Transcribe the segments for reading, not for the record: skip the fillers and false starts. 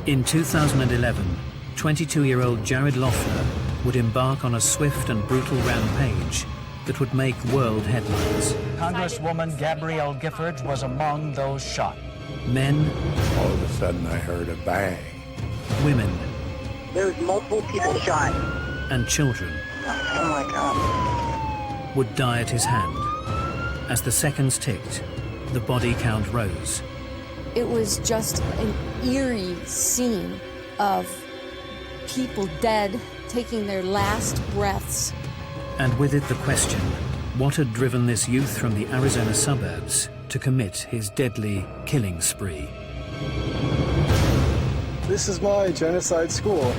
In 2011, 22-year-old Jared Loughner would embark on a swift and brutal rampage that would make world headlines. Congresswoman Gabby Giffords was among those shot. Men. All of a sudden I heard a bang. Women. There's multiple people shot. And children. Oh my God. Would die at his hand. As the seconds ticked, the body count rose. It was just an eerie scene of people dead, taking their last breaths. And with it the question, what had driven this youth from the Arizona suburbs to commit his deadly killing spree? This is my genocide school.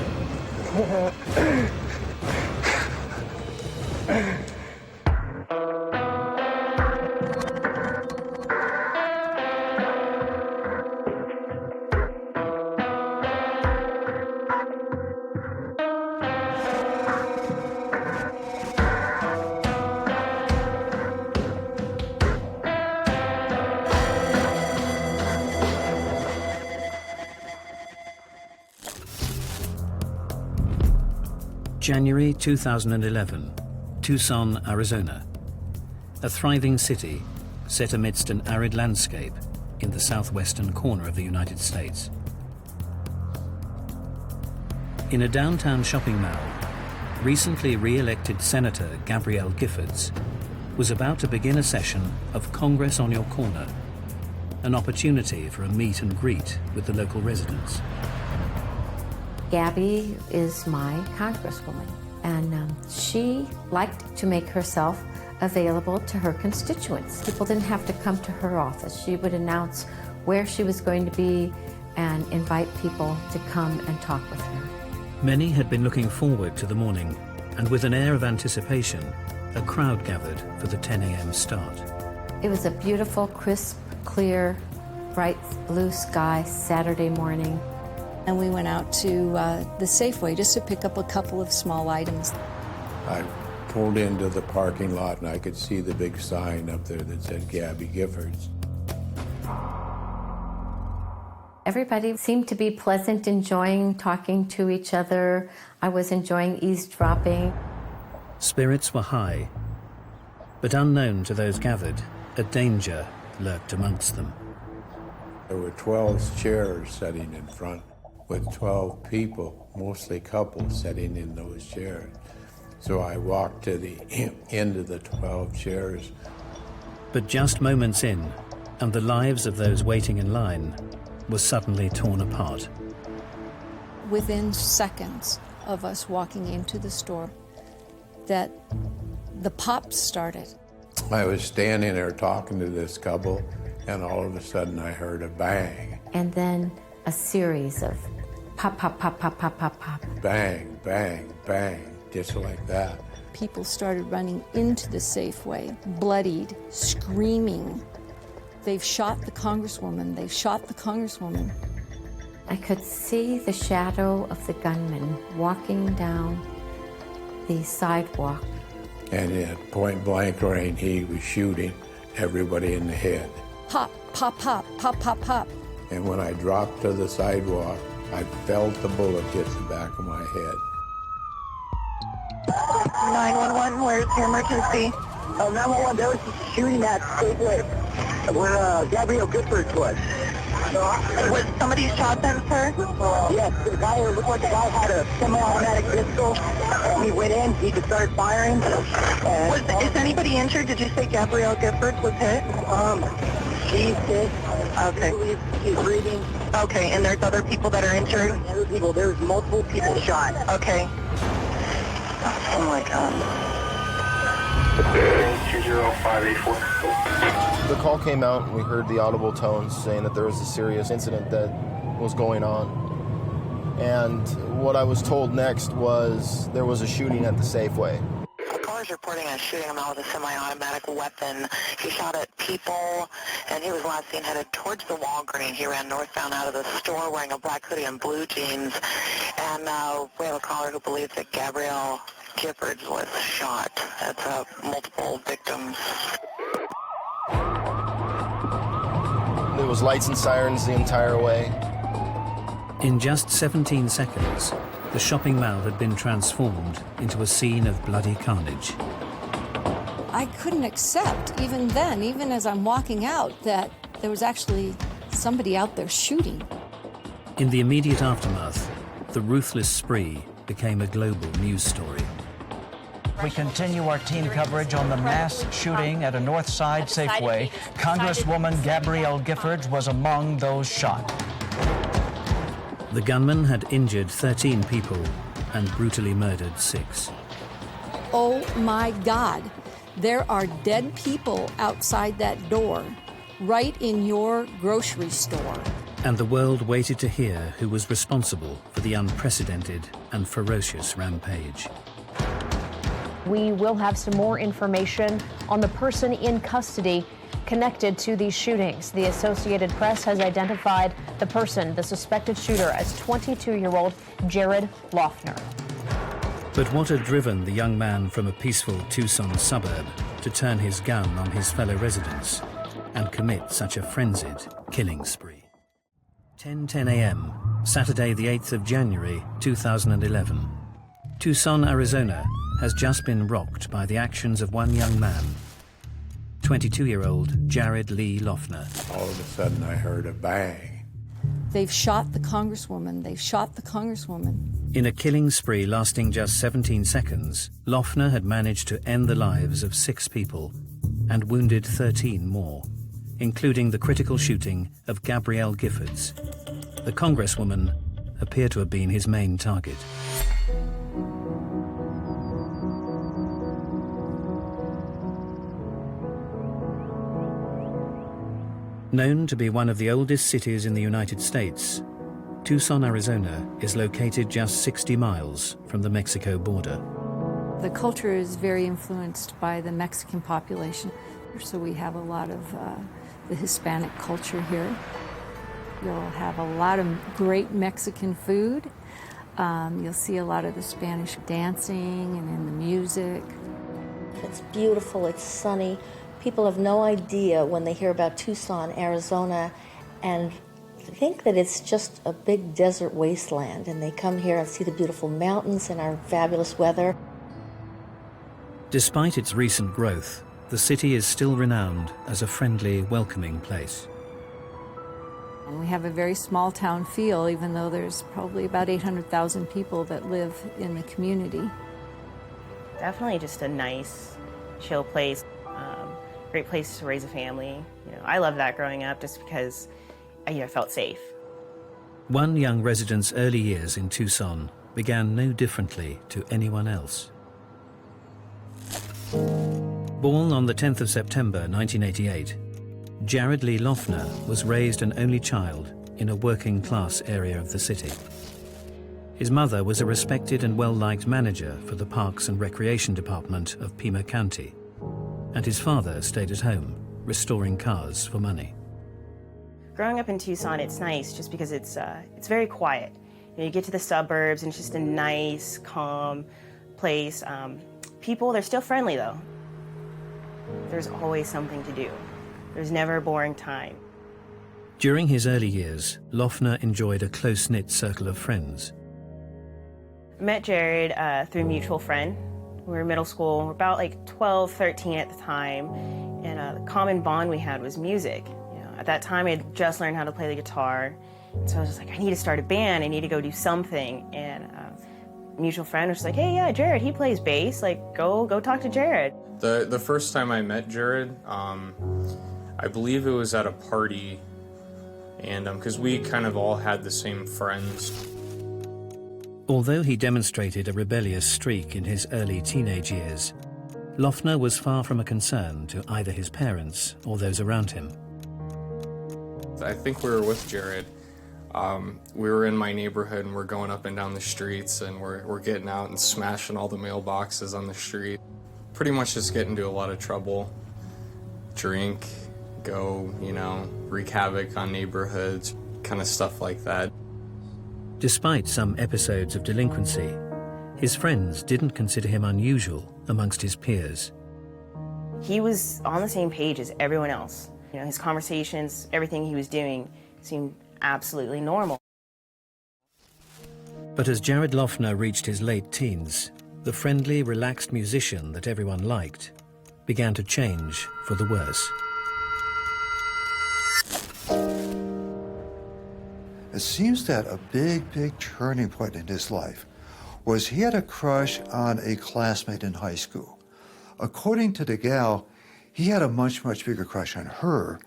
January 2011, Tucson, Arizona. A thriving city set amidst an arid landscape in the southwestern corner of the United States. In a downtown shopping mall, recently re-elected Senator Gabby Giffords was about to begin a session of Congress on Your Corner, an opportunity for a meet and greet with the local residents. Gabby is my congresswoman, and she liked to make herself available to her constituents. People didn't have to come to her office. She would announce where she was going to be and invite people to come and talk with her. Many had been looking forward to the morning, and with an air of anticipation, a crowd gathered for the 10 a.m. start. It was a beautiful, crisp, clear, bright blue sky Saturday morning. And we went out to the Safeway just to pick up a couple of small items. I pulled into the parking lot and I could see the big sign up there that said Gabby Giffords. Everybody seemed to be pleasant, enjoying talking to each other. I was enjoying eavesdropping. Spirits were high, but unknown to those gathered, a danger lurked amongst them. There were 12 chairs sitting in front, with 12 people, mostly couples, sitting in those chairs. So I walked to the end of the 12 chairs. But just moments in, and the lives of those waiting in line were suddenly torn apart. Within seconds of us walking into the store, that the pops started. I was standing there talking to this couple, and all of a sudden I heard a bang. And then a series of pop, pop, pop, pop, pop, pop, pop. Bang, bang, bang, just like that. People started running into the Safeway, bloodied, screaming. They've shot the Congresswoman, they've shot the Congresswoman. I could see the shadow of the gunman walking down the sidewalk. And at point blank range, he was shooting everybody in the head. Pop, pop, pop, pop, pop, pop. And when I dropped to the sidewalk, I felt the bullet hit the back of my head. 911, where's your emergency? 911, there was a shooting at Safeway where Gabby Giffords was. Was somebody shot then, sir? Yes, the guy, it looked like the guy had a semi-automatic pistol. He went in, he just started firing. Is anybody injured? Did you say Gabby Giffords was hit? She's hit. Okay. She's breathing. Okay, and there's other people that are injured? Other people, there's multiple people shot. Okay. Oh my God. 20584. The call came out and we heard the audible tones saying that there was a serious incident that was going on. And what I was told next was there was a shooting at the Safeway. A caller's reporting a shooting a man with a semi-automatic weapon. He shot at people, and he was last seen headed towards the Walgreens. He ran northbound out of the store wearing a black hoodie and blue jeans. And we have a caller who believes that Gabrielle Giffords was shot. That's multiple victims. There was lights and sirens the entire way. In just 17 seconds, the shopping mall had been transformed into a scene of bloody carnage. I couldn't accept, even then, even as I'm walking out, that there was actually somebody out there shooting. In the immediate aftermath, the ruthless spree became a global news story. We continue our team coverage on the mass shooting at a North Side Safeway. Congresswoman Gabrielle Giffords was among those shot. The gunman had injured 13 people and brutally murdered 6. Oh my God, there are dead people outside that door, right in your grocery store. And the world waited to hear who was responsible for the unprecedented and ferocious rampage. We will have some more information on the person in custody connected to these shootings. The Associated Press has identified the person, the suspected shooter, as 22-year-old Jared Loughner. But what had driven the young man from a peaceful Tucson suburb to turn his gun on his fellow residents and commit such a frenzied killing spree? 10:10 a.m., Saturday the 8th of January, 2011. Tucson, Arizona has just been rocked by the actions of one young man, 22-year-old Jared Lee Loughner. All of a sudden I heard a bang. They've shot the Congresswoman. They've shot the Congresswoman. In a killing spree lasting just 17 seconds, Loughner had managed to end the lives of 6 people and wounded 13 more, including the critical shooting of Gabrielle Giffords. The Congresswoman appeared to have been his main target. Known to be one of the oldest cities in the United States, Tucson, Arizona is located just 60 miles from the Mexico border. The culture is very influenced by the Mexican population, so we have a lot of the Hispanic culture here. You'll have a lot of great Mexican food. You'll see a lot of the Spanish dancing and in the music. It's beautiful, it's sunny. People have no idea when they hear about Tucson, Arizona, and think that it's just a big desert wasteland, and they come here and see the beautiful mountains and our fabulous weather. Despite its recent growth, the city is still renowned as a friendly, welcoming place. And we have a very small town feel, even though there's probably about 800,000 people that live in the community. Definitely just a nice, chill place. Great place to raise a family. I loved that growing up just because I felt safe. One young resident's early years in Tucson began no differently to anyone else. Born on the 10th of September 1988, Jared Lee Loughner was raised an only child in a working-class area of the city. His mother was a respected and well-liked manager for the Parks and Recreation Department of Pima County, and his father stayed at home, restoring cars for money. Growing up in Tucson, it's nice just because it's very quiet. You get to the suburbs and it's just a nice, calm place. People, they're still friendly though. There's always something to do. There's never a boring time. During his early years, Loughner enjoyed a close-knit circle of friends. I met Jared through a mutual friend. We were in middle school, we were about like 12, 13 at the time, and the common bond we had was music. At that time, I had just learned how to play the guitar, so I was just like, I need to start a band, I need to go do something, and a mutual friend was just like, hey, yeah, Jared, he plays bass, like, go talk to Jared. The first time I met Jared, I believe it was at a party, and because we kind of all had the same friends. Although he demonstrated a rebellious streak in his early teenage years, Loughner was far from a concern to either his parents or those around him. I think we were with Jared. We were in my neighborhood and we're going up and down the streets and we're getting out and smashing all the mailboxes on the street. Pretty much just get into a lot of trouble, drink, go, wreak havoc on neighborhoods, kind of stuff like that. Despite some episodes of delinquency, his friends didn't consider him unusual amongst his peers. He was on the same page as everyone else. His conversations, everything he was doing seemed absolutely normal. But as Jared Loughner reached his late teens, the friendly, relaxed musician that everyone liked began to change for the worse. It seems that a big turning point in his life was he had a crush on a classmate in high school. According to the gal, he had a much bigger crush on her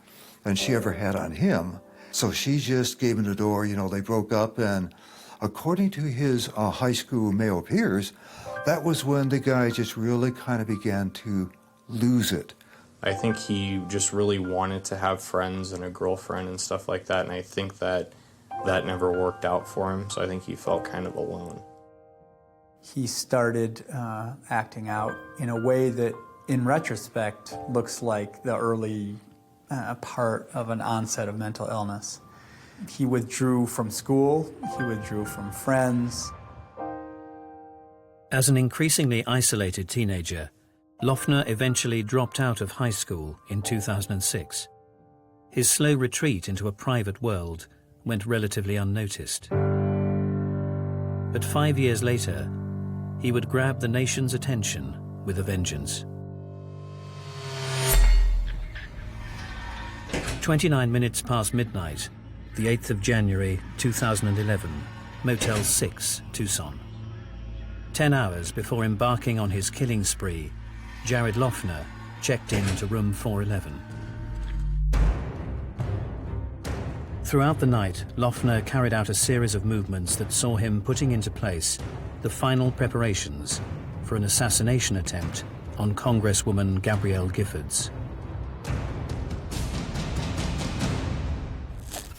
than she ever had on him. So she just gave him the door, you know, they broke up, and according to his high school male peers, that was when the guy just really kind of began to lose it. I think he just really wanted to have friends and a girlfriend and stuff like that, and I think that never worked out for him, so I think he felt kind of alone. He started acting out in a way that, in retrospect, looks like the early part of an onset of mental illness. He withdrew from school, he withdrew from friends. As an increasingly isolated teenager, Loughner eventually dropped out of high school in 2006. His slow retreat into a private world went relatively unnoticed. But 5 years later, he would grab the nation's attention with a vengeance. 29 minutes past midnight, the 8th of January 2011, Motel 6, Tucson. 10 hours before embarking on his killing spree, Jared Loughner checked into room 411. Throughout the night, Loughner carried out a series of movements that saw him putting into place the final preparations for an assassination attempt on Congresswoman Gabby Giffords.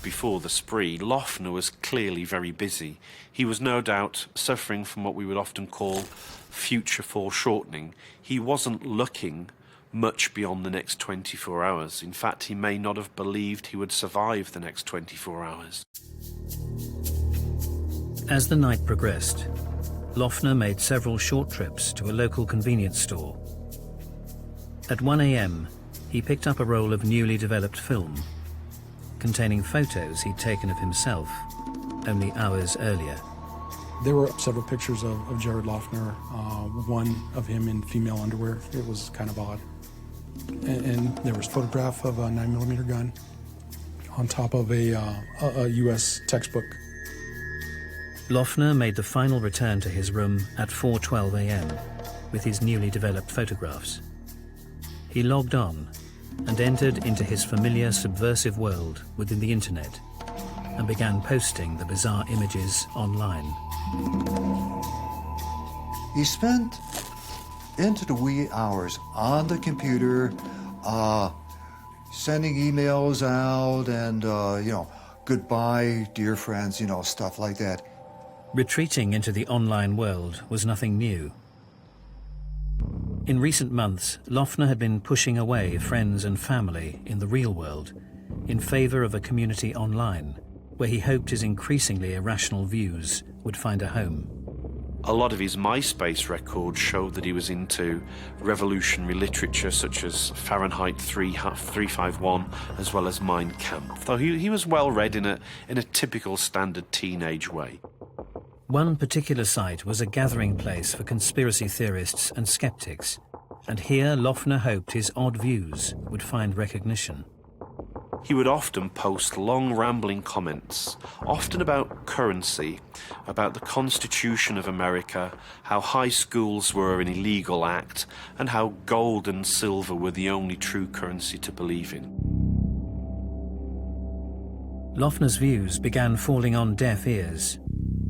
Before the spree, Loughner was clearly very busy. He was no doubt suffering from what we would often call future foreshortening. He wasn't looking much beyond the next 24 hours. In fact, he may not have believed he would survive the next 24 hours. As the night progressed, Loughner made several short trips to a local convenience store. At 1 a.m., he picked up a roll of newly developed film containing photos he'd taken of himself only hours earlier. There were several pictures of Jared Loughner, one of him in female underwear. It was kind of odd. And there was a photograph of a 9mm gun on top of a U.S. textbook. Loughner made the final return to his room at 4:12 a.m. with his newly developed photographs. He logged on and entered into his familiar subversive world within the internet and began posting the bizarre images online. He spent into the wee hours on the computer, sending emails out and, goodbye, dear friends, stuff like that. Retreating into the online world was nothing new. In recent months, Loughner had been pushing away friends and family in the real world in favor of a community online, where he hoped his increasingly irrational views would find a home. A lot of his MySpace records showed that he was into revolutionary literature such as Fahrenheit 351 as well as Mein Kampf, though he was well read in a typical standard teenage way. One particular site was a gathering place for conspiracy theorists and skeptics, and here Loughner hoped his odd views would find recognition. He would often post long rambling comments, often about currency, about the Constitution of America, how high schools were an illegal act, and how gold and silver were the only true currency to believe in. Loughner's views began falling on deaf ears,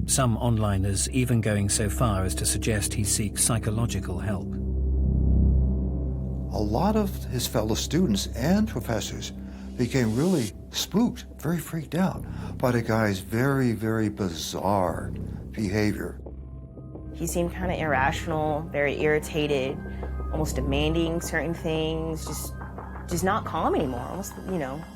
some onliners even going so far as to suggest he seek psychological help. A lot of his fellow students and professors became really spooked, very freaked out by the guy's very, very bizarre behavior. He seemed kind of irrational, very irritated, almost demanding certain things, just not calm anymore, almost,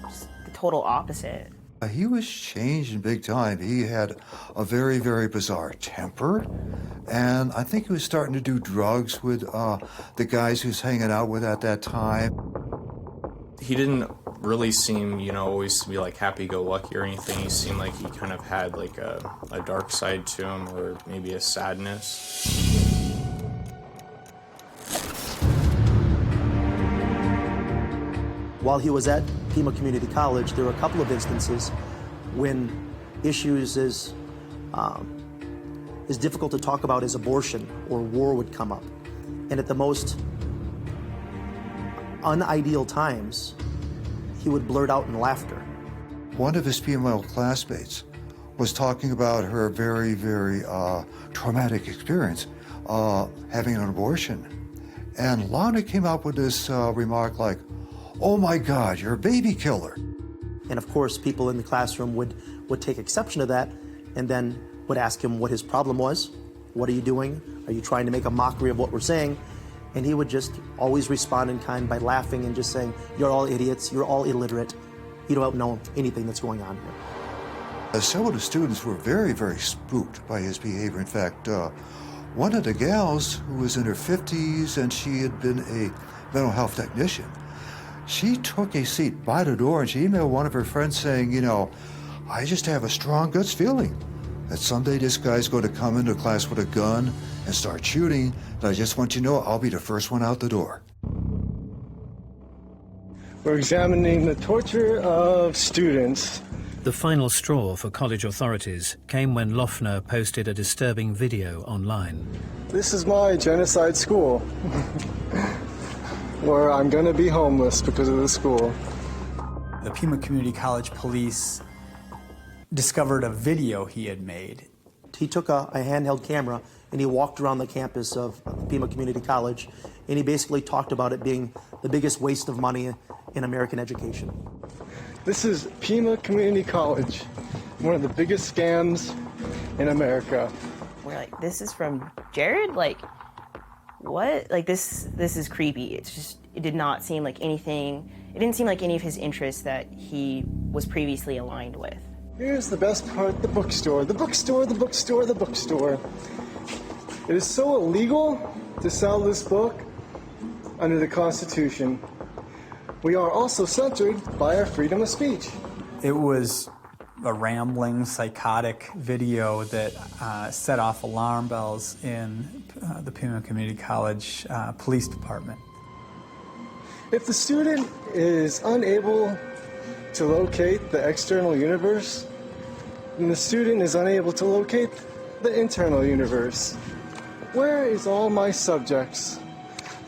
just the total opposite. He was changing big time. He had a very, very bizarre temper, and I think he was starting to do drugs with the guys he was hanging out with at that time. He didn't really seem, you know, always to be like happy-go-lucky or anything. He seemed like he kind of had like a dark side to him, or maybe a sadness. While he was at Pima Community College, there were a couple of instances when issues as difficult to talk about as abortion or war would come up. And at the most unideal times, he would blurt out in laughter. One of his female classmates was talking about her very, very traumatic experience having an abortion. And Loughner came up with this remark like, "Oh my God, you're a baby killer." And of course, people in the classroom would take exception to that and then would ask him what his problem was. What are you doing? Are you trying to make a mockery of what we're saying? And he would just always respond in kind by laughing and just saying, "You're all idiots, you're all illiterate. You don't know anything that's going on here." Some of the students were very, very spooked by his behavior. In fact, one of the gals who was in her 50s and she had been a mental health technician, she took a seat by the door and she emailed one of her friends saying, you know, "I just have a strong guts feeling that someday this guy's going to come into class with a gun and start shooting, and I just want you to know I'll be the first one out the door." We're examining the torture of students. The final straw for college authorities came when Loughner posted a disturbing video online. This is my genocide school, where I'm going to be homeless because of the school. The Pima Community College police discovered a video he had made. He took a handheld camera and he walked around the campus of Pima Community College, and he basically talked about it being the biggest waste of money in American education. This is Pima Community College, one of the biggest scams in America. We're like, this is from Jared? Like, what? Like, this is creepy. It's just, it did not seem like anything, it didn't seem like any of his interests that he was previously aligned with. Here's the best part, the bookstore. The bookstore, the bookstore, the bookstore. It is so illegal to sell this book under the Constitution. We are also censored by our freedom of speech. It was a rambling, psychotic video that set off alarm bells in the Pima Community College Police Department. If the student is unable to locate the external universe, then the student is unable to locate the internal universe. Where is all my subjects?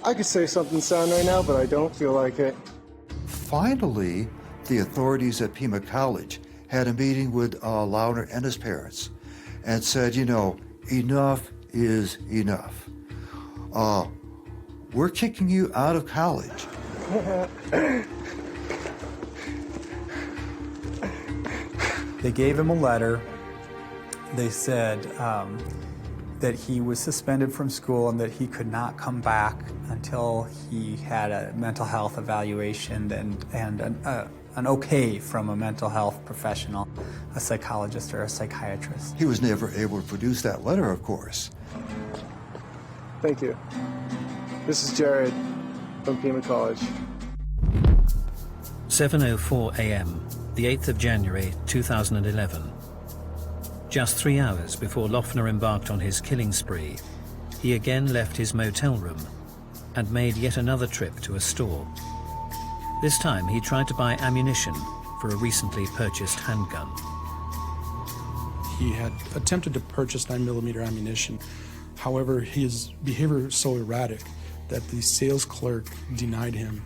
I could say something sound right now, but I don't feel like it. Finally, the authorities at Pima College had a meeting with Loughner and his parents and said, you know, enough is enough. We're kicking you out of college. They gave him a letter. They said that he was suspended from school and that he could not come back until he had a mental health evaluation and an okay from a mental health professional, a psychologist or a psychiatrist. He was never able to produce that letter, of course. Thank you. This is Jared from Pima College. 7:04 a.m., the 8th of January, 2011. Just 3 hours before Loughner embarked on his killing spree, he again left his motel room and made yet another trip to a store. This time he tried to buy ammunition for a recently purchased handgun. He had attempted to purchase 9mm ammunition. However, his behavior was so erratic that the sales clerk denied him.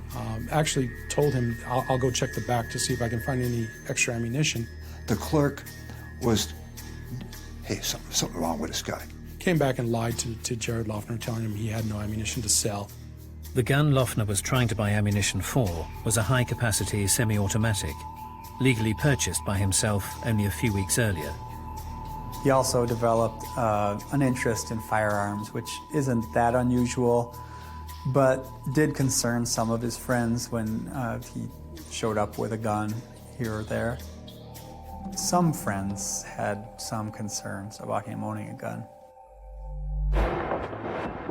Actually told him, I'll go check the back to see if I can find any extra ammunition. The clerk was, hey, something wrong with this guy. Came back and lied to Jared Loughner, telling him he had no ammunition to sell. The gun Loughner was trying to buy ammunition for was a high-capacity semi-automatic, legally purchased by himself only a few weeks earlier. He also developed an interest in firearms, which isn't that unusual, but did concern some of his friends when he showed up with a gun here or there. Some friends had some concerns about him owning a gun.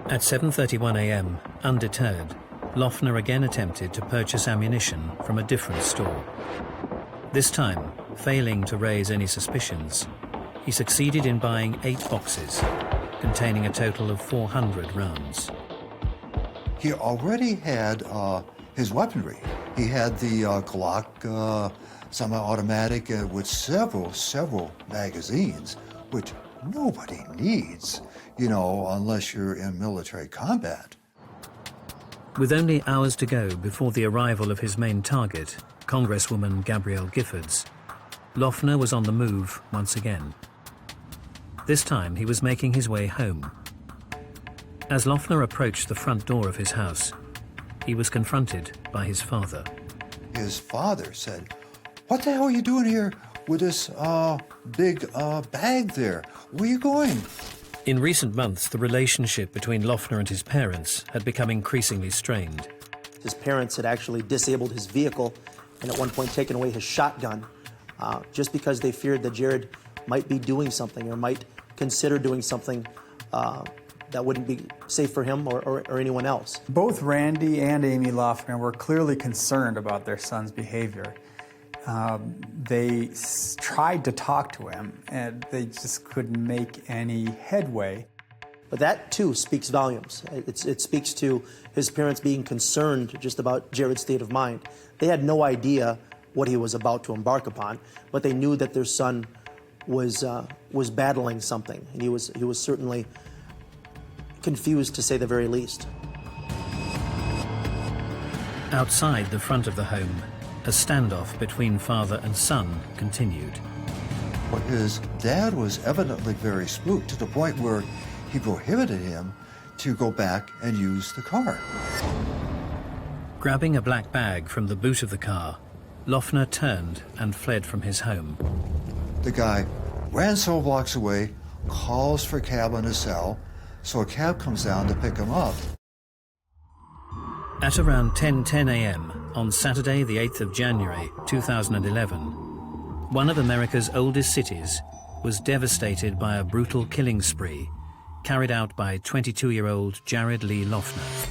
At 7:31 a.m., undeterred, Loughner again attempted to purchase ammunition from a different store. This time, failing to raise any suspicions, he succeeded in buying 8 boxes containing a total of 400 rounds. He already had his weaponry. He had the Glock semi-automatic with several magazines, which nobody needs, you know, unless you're in military combat. With only hours to go before the arrival of his main target, Congresswoman Gabrielle Giffords, Loughner was on the move once again. This time he was making his way home. As Loughner approached the front door of his house, he was confronted by his father. His father said, "What the hell are you doing here with this big bag there? Where are you going?" In recent months, the relationship between Loughner and his parents had become increasingly strained. His parents had actually disabled his vehicle and at one point taken away his shotgun just because they feared that Jared might be doing something or might consider doing something that wouldn't be safe for him or anyone else. Both Randy and Amy Loughner were clearly concerned about their son's behavior. They tried to talk to him, and they just couldn't make any headway. But that, too, speaks volumes. It speaks to his parents being concerned just about Jared's state of mind. They had no idea what he was about to embark upon, but they knew that their son was battling something, and he was certainly confused, to say the very least. Outside the front of the home, a standoff between father and son continued. But his dad was evidently very spooked to the point where he prohibited him to go back and use the car. Grabbing a black bag from the boot of the car, Loughner turned and fled from his home. The guy ran several blocks away, calls for a cab on his cell, so a cab comes down to pick him up. At around 10:10 a.m. on Saturday, the 8th of January, 2011, one of America's oldest cities was devastated by a brutal killing spree carried out by 22-year-old Jared Lee Loughner.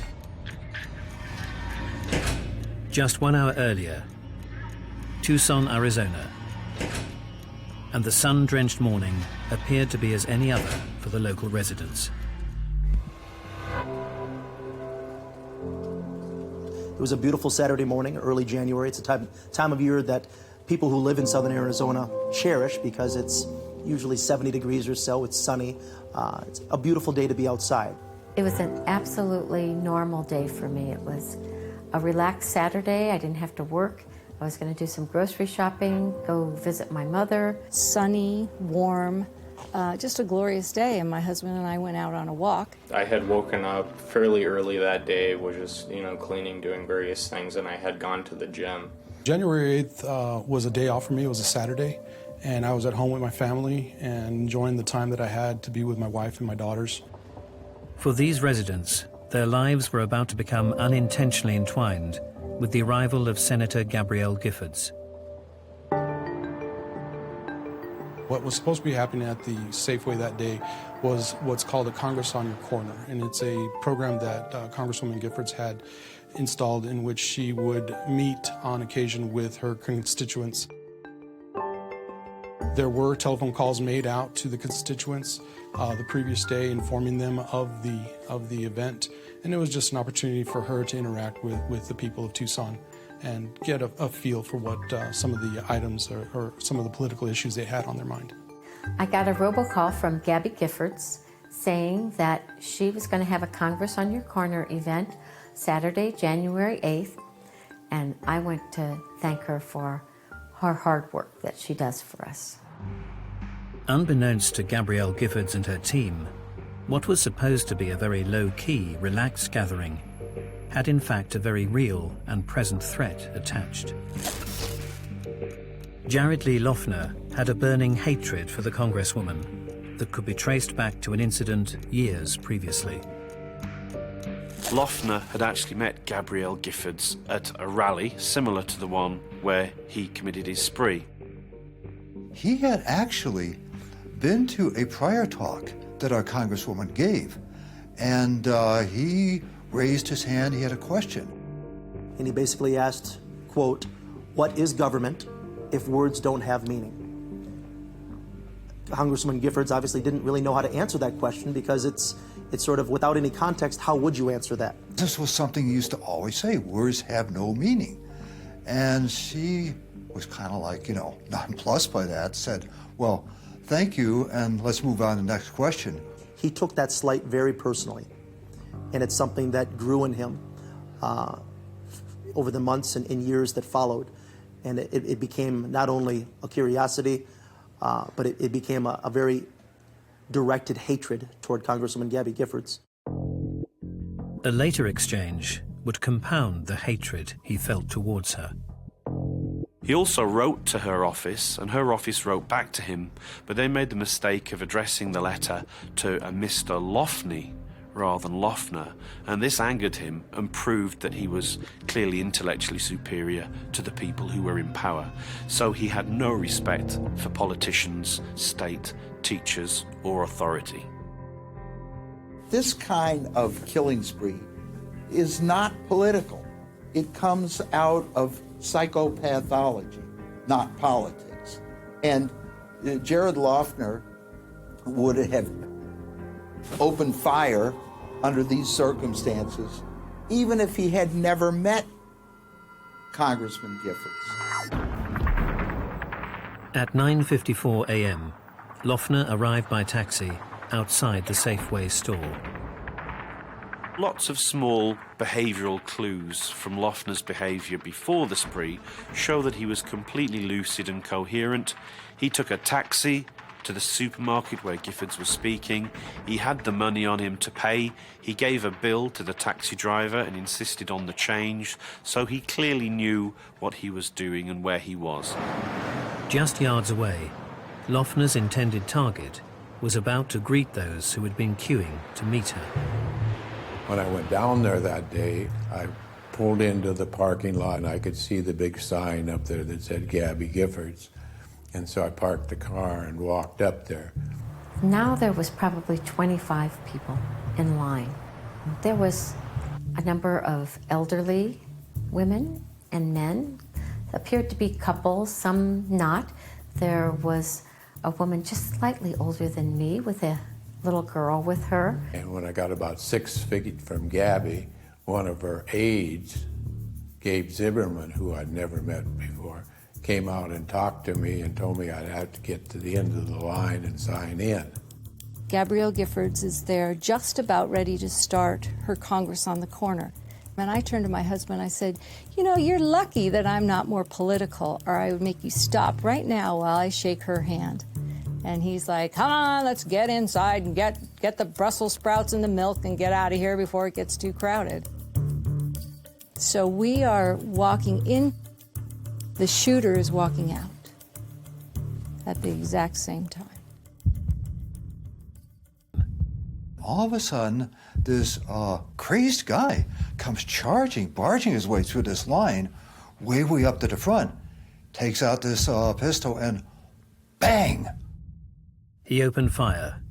Just 1 hour earlier, Tucson, Arizona, and the sun-drenched morning appeared to be as any other for the local residents. It was a beautiful Saturday morning, early January. It's a time of year that people who live in southern Arizona cherish because it's usually 70 degrees or so. It's sunny. It's a beautiful day to be outside. It was an absolutely normal day for me. It was a relaxed Saturday. I didn't have to work. I was going to do some grocery shopping, go visit my mother. Sunny, warm, just a glorious day, and my husband and I went out on a walk. I had woken up fairly early that day, was just, cleaning, doing various things, and I had gone to the gym. January 8th was a day off for me. It was a Saturday, and I was at home with my family and enjoying the time that I had to be with my wife and my daughters. For these residents, their lives were about to become unintentionally entwined with the arrival of Senator Gabrielle Giffords. What was supposed to be happening at the Safeway that day was what's called a Congress on Your Corner, and it's a program that Congresswoman Giffords had installed in which she would meet on occasion with her constituents. There were telephone calls made out to the constituents the previous day informing them of the event, and it was just an opportunity for her to interact with the people of Tucson and get a feel for what some of the items or some of the political issues they had on their mind. I got a robocall from Gabby Giffords saying that she was going to have a Congress on Your Corner event Saturday, January 8th, and I went to thank her for her hard work that she does for us. Unbeknownst to Gabrielle Giffords and her team, what was supposed to be a very low-key, relaxed gathering had in fact a very real and present threat attached. Jared Lee Loughner had a burning hatred for the Congresswoman that could be traced back to an incident years previously. Loughner had actually met Gabrielle Giffords at a rally similar to the one where he committed his spree. He had actually been to a prior talk that our Congresswoman gave, and he raised his hand, he had a question. And he basically asked, quote, "What is government if words don't have meaning?" Congressman Giffords obviously didn't really know how to answer that question because it's sort of without any context, how would you answer that? This was something he used to always say, words have no meaning. And she was kind of like, nonplussed by that, said, well, thank you, and let's move on to the next question. He took that slight very personally, and it's something that grew in him over the months and years that followed. And it became not only a curiosity, but it became a very directed hatred toward Congresswoman Gabby Giffords. A later exchange would compound the hatred he felt towards her. He also wrote to her office, and her office wrote back to him, but they made the mistake of addressing the letter to a Mr. Loughner rather than Loughner, and this angered him and proved that he was clearly intellectually superior to the people who were in power. So he had no respect for politicians, state, teachers, or authority. This kind of killing spree is not political. It comes out of psychopathology, not politics. And Jared Loughner would have opened fire under these circumstances, even if he had never met Congressman Giffords. At 9:54 a.m., Loughner arrived by taxi outside the Safeway store. Lots of small behavioural clues from Loughner's behaviour before the spree show that he was completely lucid and coherent. He took a taxi to the supermarket where Giffords was speaking. He had the money on him to pay. He gave a bill to the taxi driver and insisted on the change, so he clearly knew what he was doing and where he was. Just yards away, Loughner's intended target was about to greet those who had been queuing to meet her. When I went down there that day, I pulled into the parking lot and I could see the big sign up there that said Gabby Giffords. And so I parked the car and walked up there. Now there was probably 25 people in line. There was a number of elderly women and men. Appeared to be couples, some not. There was a woman just slightly older than me with a little girl with her. And when I got about 6 feet from Gabby, one of her aides, Gabe Zimmerman, who I'd never met before, came out and talked to me and told me I'd have to get to the end of the line and sign in. Gabrielle Giffords is there just about ready to start her Congress on the corner. And I turned to my husband, I said, you're lucky that I'm not more political, or I would make you stop right now while I shake her hand. And he's like, come on, let's get inside and get the Brussels sprouts and the milk and get out of here before it gets too crowded. So we are walking in. The shooter is walking out at the exact same time. All of a sudden, this crazed guy comes barging his way through this line, way up to the front, takes out this pistol, and bang! He opened fire,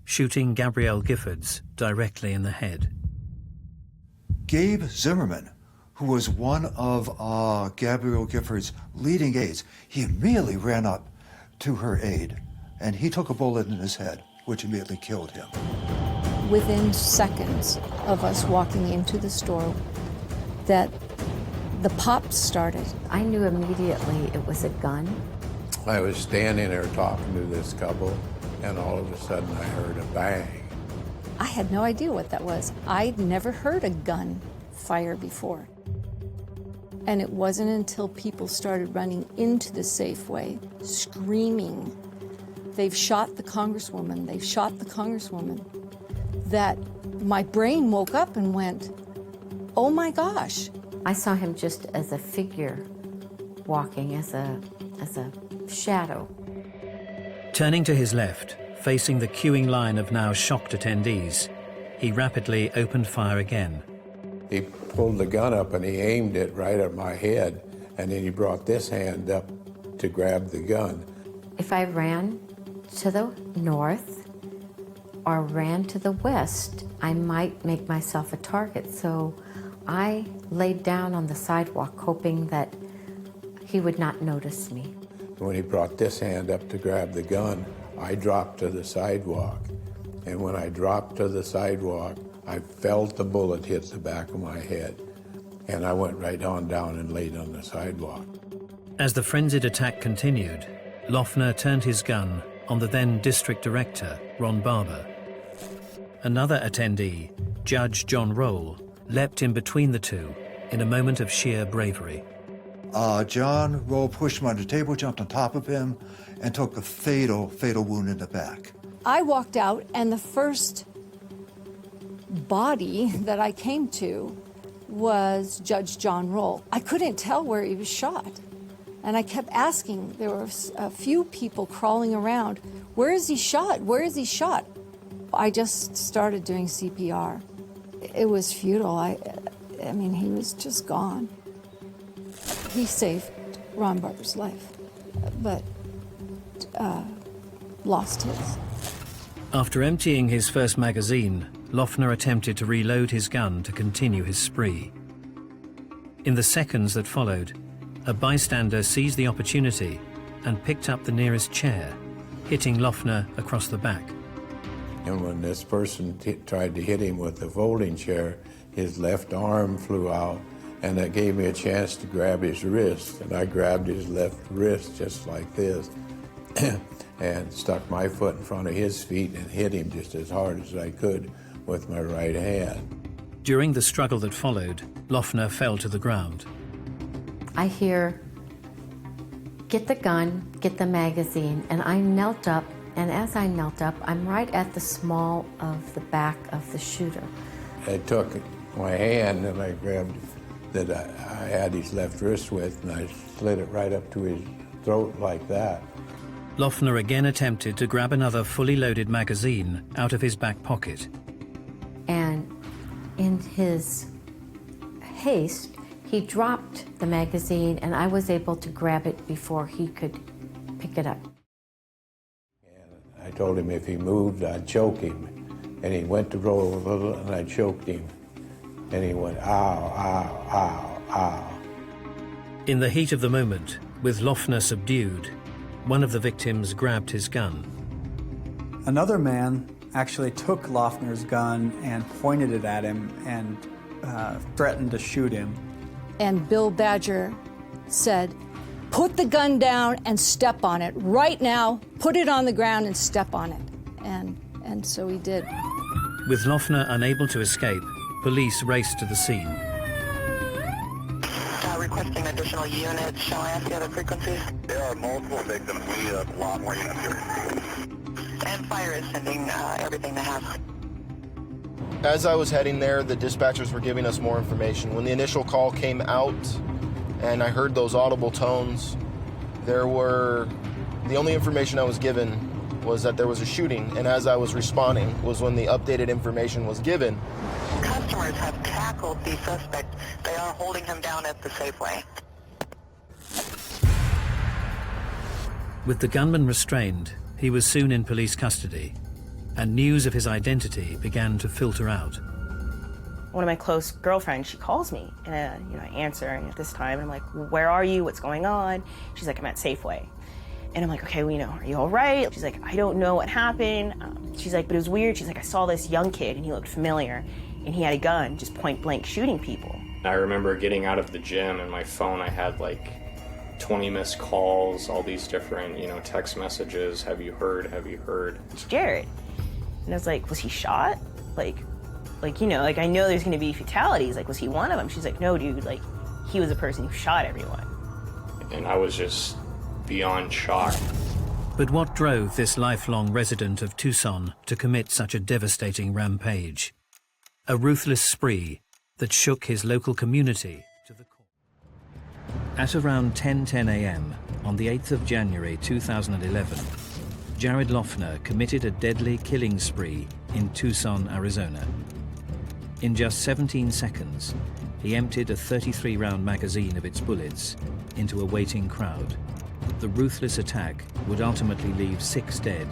shooting Gabrielle Giffords directly in the head. Gabe Zimmerman, who was one of Gabrielle Giffords' leading aides, he immediately ran up to her aide, and he took a bullet in his head, which immediately killed him. Within seconds of us walking into the store, that the pop started. I knew immediately it was a gun. I was standing there talking to this couple, and all of a sudden I heard a bang. I had no idea what that was. I'd never heard a gun fire before. And it wasn't until people started running into the Safeway, screaming, they've shot the Congresswoman, they've shot the Congresswoman, that my brain woke up and went, oh my gosh. I saw him just as a figure walking, as a shadow. Turning to his left, facing the queuing line of now shocked attendees, he rapidly opened fire again. He pulled the gun up and he aimed it right at my head, and then he brought this hand up to grab the gun. If I ran to the north or ran to the west, I might make myself a target. So I laid down on the sidewalk, hoping that he would not notice me. When he brought this hand up to grab the gun, I dropped to the sidewalk. And when I dropped to the sidewalk, I felt the bullet hit the back of my head. And I went right on down and laid on the sidewalk. As the frenzied attack continued, Loughner turned his gun on the then district director, Ron Barber. Another attendee, Judge John Roll, leapt in between the two in a moment of sheer bravery. John Roll pushed him under the table, jumped on top of him, and took a fatal wound in the back. I walked out, and the first body that I came to was Judge John Roll. I couldn't tell where he was shot. And I kept asking, there were a few people crawling around, where is he shot? Where is he shot? I just started doing CPR. It was futile. I mean, he was just gone. He saved Ron Barber's life, but lost his. After emptying his first magazine, Loughner attempted to reload his gun to continue his spree. In the seconds that followed, a bystander seized the opportunity and picked up the nearest chair, hitting Loughner across the back. And when this person tried to hit him with the folding chair, his left arm flew out, and that gave me a chance to grab his wrist. And I grabbed his left wrist just like this and stuck my foot in front of his feet and hit him just as hard as I could with my right hand. During the struggle that followed, Loughner fell to the ground. I hear, get the gun, get the magazine, and I knelt up, and as I knelt up, I'm right at the small of the back of the shooter. I took my hand and I grabbed that I had his left wrist with, and I slid it right up to his throat like that. Loughner again attempted to grab another fully loaded magazine out of his back pocket. And in his haste, he dropped the magazine, and I was able to grab it before he could pick it up. I told him if he moved, I'd choke him. And he went to roll a little, and I choked him. And he went, ow, ow, ow, ow. In the heat of the moment, with Loughner subdued, one of the victims grabbed his gun. Another man actually took Loughner's gun and pointed it at him and threatened to shoot him. And Bill Badger said, put the gun down and step on it. Right now, put it on the ground and step on it. And so he did. With Loughner unable to escape, police raced to the scene. Requesting additional units. Shall I ask you other frequencies? There are multiple victims. We need a lot more units here. And fire is sending everything they have. As I was heading there, the dispatchers were giving us more information. When the initial call came out and I heard those audible tones, the only information I was given was that there was a shooting, and as I was responding was when the updated information was given. Customers have tackled the suspect. They are holding him down at the Safeway. With the gunman restrained, he was soon in police custody, and news of his identity began to filter out. One of my close girlfriends, she calls me, and I answer, and at this time, I'm like, where are you? What's going on? She's like, I'm at Safeway. And I'm like, okay, well, are you all right? She's like, I don't know what happened. She's like, but it was weird. She's like, I saw this young kid, and he looked familiar, and he had a gun, just point blank shooting people. I remember getting out of the gym, and my phone, I had like 20 missed calls, all these different, text messages. Have you heard? Have you heard? It's Jared. And I was like, was he shot? I know there's gonna be fatalities. Like, was he one of them? She's like, no, dude, he was the person who shot everyone. And I was just beyond shock. But what drove this lifelong resident of Tucson to commit such a devastating rampage? A ruthless spree that shook his local community to the core. At around 10:10 a.m. on the 8th of January 2011, Jared Loughner committed a deadly killing spree in Tucson, Arizona. In just 17 seconds, he emptied a 33-round magazine of its bullets into a waiting crowd. The ruthless attack would ultimately leave 6 dead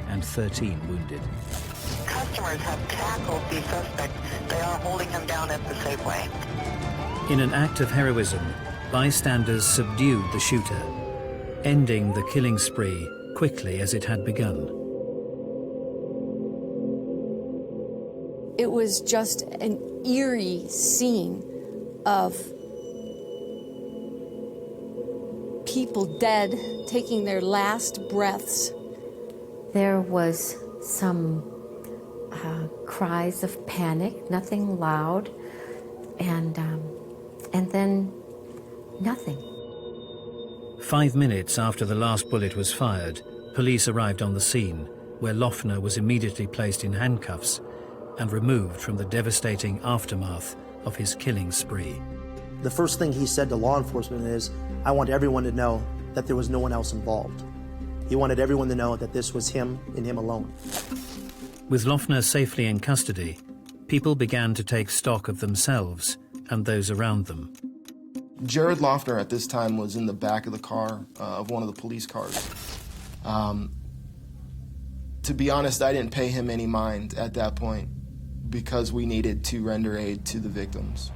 and 13 wounded. Customers have tackled the suspect. They are holding him down at the Safeway. In an act of heroism, bystanders subdued the shooter, ending the killing spree quickly as it had begun. It was just an eerie scene of people dead, taking their last breaths. There was some cries of panic, nothing loud, and then nothing. 5 minutes after the last bullet was fired, police arrived on the scene, where Loughner was immediately placed in handcuffs and removed from the devastating aftermath of his killing spree. The first thing he said to law enforcement is, I want everyone to know that there was no one else involved. He wanted everyone to know that this was him and him alone. With Loughner safely in custody, people began to take stock of themselves and those around them. Jared Loughner at this time was in the back of the car, of one of the police cars. To be honest, I didn't pay him any mind at that point because we needed to render aid to the victims.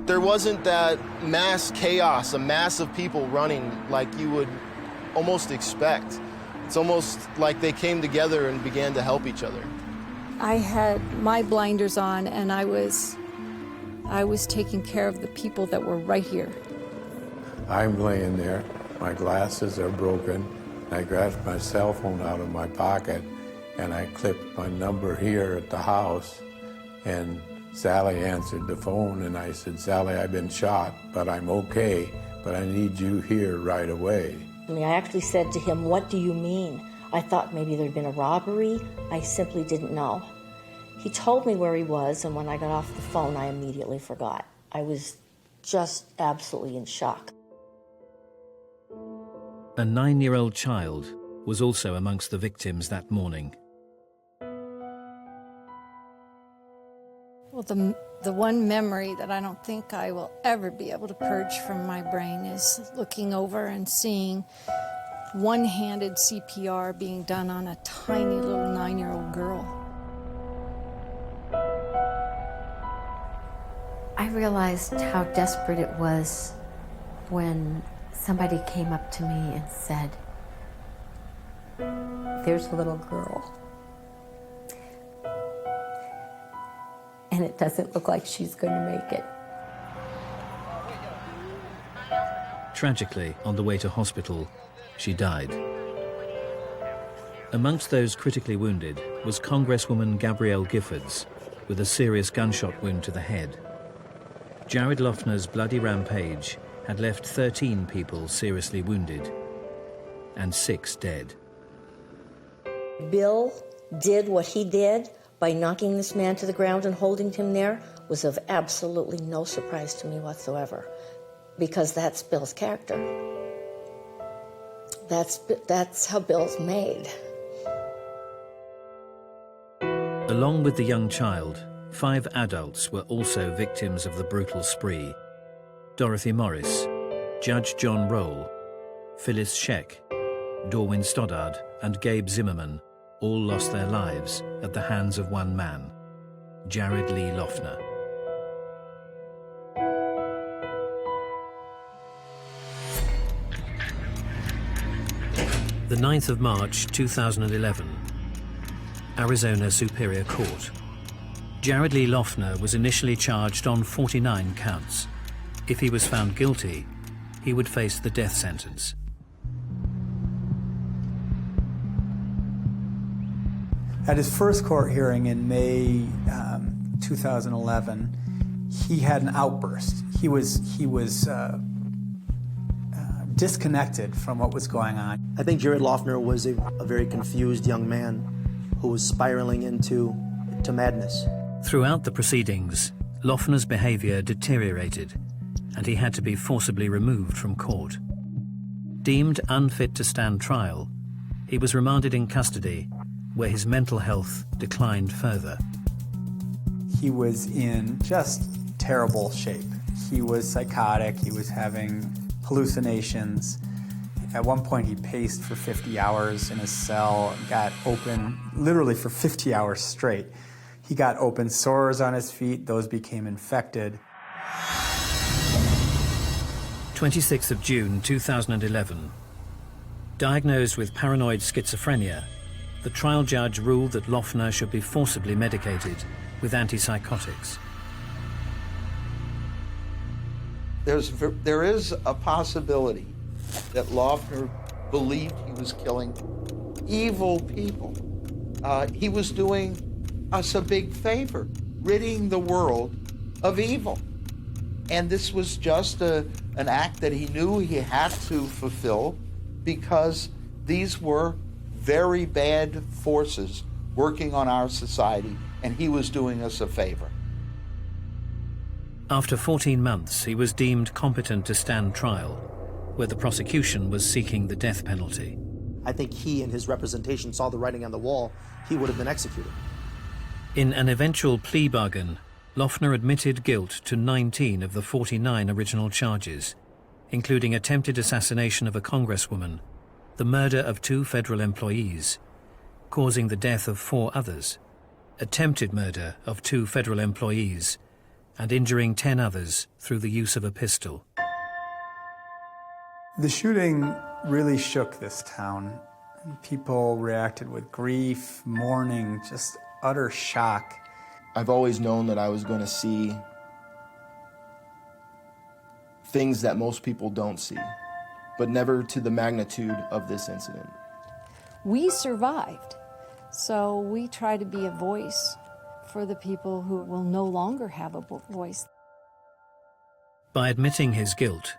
There wasn't that mass chaos, a mass of people running like you would almost expect. It's almost like they came together and began to help each other. I had my blinders on, and I was taking care of the people that were right here. I'm laying there, my glasses are broken. I grabbed my cell phone out of my pocket and I clipped my number here at the house, and Sally answered the phone and I said, Sally, I've been shot, but I'm okay, but I need you here right away. I actually said to him, what do you mean? I thought maybe there'd been a robbery. I simply didn't know. He told me where he was, and when I got off the phone, I immediately forgot. I was just absolutely in shock. A 9-year-old child was also amongst the victims that morning. Well, the one memory that I don't think I will ever be able to purge from my brain is looking over and seeing one-handed CPR being done on a tiny little 9-year-old girl. I realized how desperate it was when somebody came up to me and said, there's a little girl, and it doesn't look like she's going to make it. Tragically, on the way to hospital, she died. Amongst those critically wounded was Congresswoman Gabby Giffords with a serious gunshot wound to the head. Jared Loughner's bloody rampage had left 13 people seriously wounded and 6 dead. Bill did what he did by knocking this man to the ground and holding him there was of absolutely no surprise to me whatsoever, because that's Bill's character. That's how Bill's made. Along with the young child, 5 adults were also victims of the brutal spree. Dorothy Morris, Judge John Roll, Phyllis Scheck, Dorwin Stoddard, and Gabe Zimmerman all lost their lives at the hands of one man, Jared Lee Loughner. The 9th of March 2011, Arizona Superior Court. Jared Lee Loughner was initially charged on 49 counts. If he was found guilty, he would face the death sentence. At his first court hearing in May 2011, he had an outburst. He was disconnected from what was going on. I think Jared Loughner was a very confused young man who was spiraling into madness. Throughout the proceedings, Loughner's behavior deteriorated, and he had to be forcibly removed from court. Deemed unfit to stand trial, he was remanded in custody, where his mental health declined further. He was in just terrible shape. He was psychotic, he was having hallucinations. At one point, he paced for 50 hours in his cell, got open literally for 50 hours straight. He got open sores on his feet. Those became infected. 26th of June 2011. Diagnosed with paranoid schizophrenia, the trial judge ruled that Loughner should be forcibly medicated with antipsychotics. There is a possibility that Loughner believed he was killing evil people. He was doing us a big favor, ridding the world of evil. And this was just an act that he knew he had to fulfill because these were very bad forces working on our society, and he was doing us a favor. After 14 months, he was deemed competent to stand trial, where the prosecution was seeking the death penalty. I think he and his representation saw the writing on the wall. He would have been executed. In an eventual plea bargain, Loughner admitted guilt to 19 of the 49 original charges, including attempted assassination of a congresswoman, the murder of 2 federal employees, causing the death of 4 others, attempted murder of 2 federal employees, and injuring 10 others through the use of a pistol. The shooting really shook this town. People reacted with grief, mourning, just utter shock. I've always known that I was going to see things that most people don't see, but never to the magnitude of this incident. We survived, so we try to be a voice for the people who will no longer have a voice. By admitting his guilt,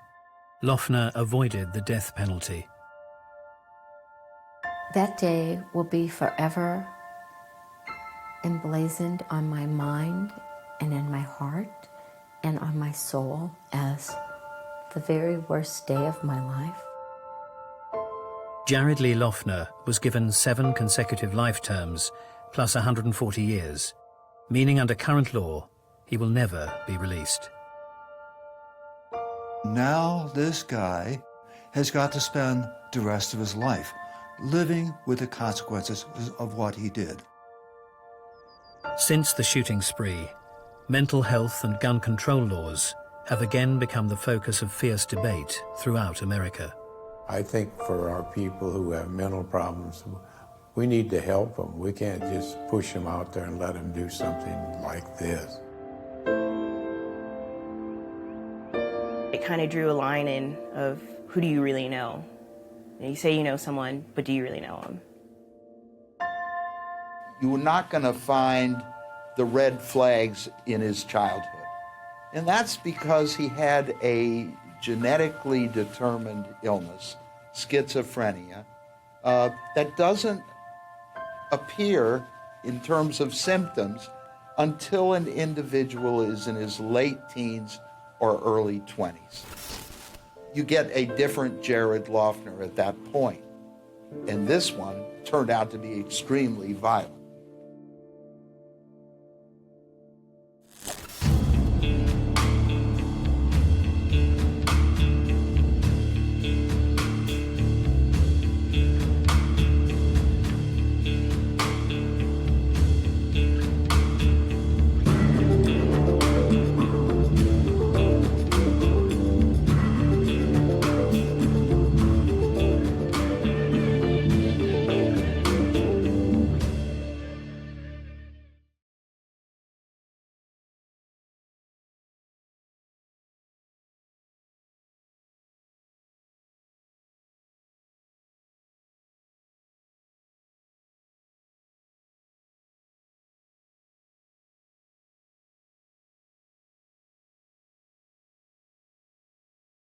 Loughner avoided the death penalty. That day will be forever emblazoned on my mind and in my heart and on my soul as the very worst day of my life. Jared Lee Loughner was given 7 consecutive life terms plus 140 years, meaning under current law, he will never be released. Now this guy has got to spend the rest of his life living with the consequences of what he did. Since the shooting spree, mental health and gun control laws have again become the focus of fierce debate throughout America. I think for our people who have mental problems, we need to help them. We can't just push them out there and let them do something like this. It kind of drew a line in of who do you really know? And you say you know someone, but do you really know them? You were not going to find the red flags in his childhood. And that's because he had a genetically determined illness, schizophrenia, that doesn't appear in terms of symptoms until an individual is in his late teens or early 20s. You get a different Jared Loughner at that point. And this one turned out to be extremely violent.